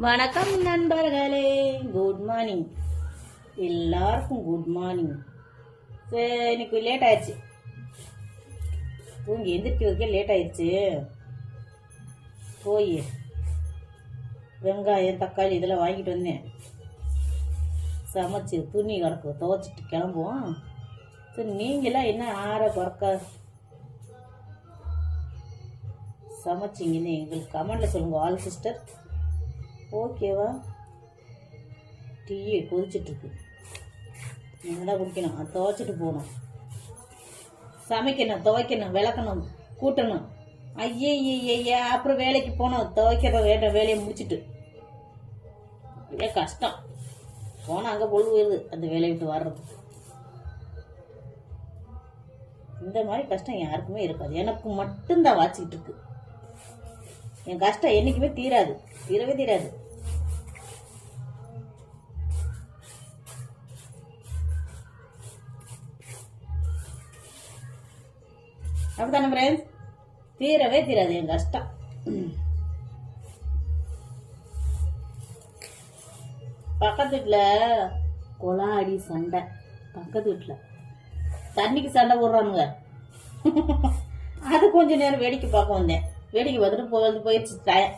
வணக்கம் நண்பர்களே, good morning. எல்லாருக்கும் குட் மார்னிங். சரி, இன்னைக்கு லேட் ஆயிடுச்சு. தூங்கி எந்திரிக்க வைக்க லேட் ஆயிடுச்சு. போய் வெங்காயம் தக்காளி இதெல்லாம் வாங்கிட்டு வந்தேன். சமைச்சு துணி கிடக்கு, துவைச்சிட்டு கிளம்புவோம். சரி, நீங்களாம் என்ன ஆற குறக்க சமைச்சிங்கன்னு எங்களுக்கு கமெண்ட்ல சொல்லுங்க ஆல் சிஸ்டர். ஓகேவா? டீயை கொதிச்சுட்ருக்கு. நீங்கள் தான் குடிக்கணும். அது துவைச்சிட்டு போகணும், சமைக்கணும், துவைக்கணும், விளக்கணும், கூட்டணும். ஐயே அப்புறம் வேலைக்கு போனோம். துவைக்கிற வேலையை முடிச்சுட்டு கஷ்டம். போனால் அங்கே பொழுது வருது அந்த வேலையை விட்டு வர்றது. இந்த மாதிரி கஷ்டம் யாருக்குமே இருக்காது. எனக்கு மட்டும்தான் வாச்சிக்கிட்டு இருக்கு. என் கஷ்டம் என்னைக்குமே தீராது, தீரவே தீராது. அப்படித்தானே ஃப்ரெண்ட்ஸ்? தீரவே தீராது என் கஷ்டம். பக்கத்து வீட்டில் கொலாடி சண்டை. பக்கத்து வீட்டில் தண்ணிக்கு சண்டை போடுறானுங்க. அது கொஞ்ச நேரம் வேடிக்கை பார்க்க வந்தேன். வேடிக்கை பார்த்துட்டு போயிடுச்சு டயம்.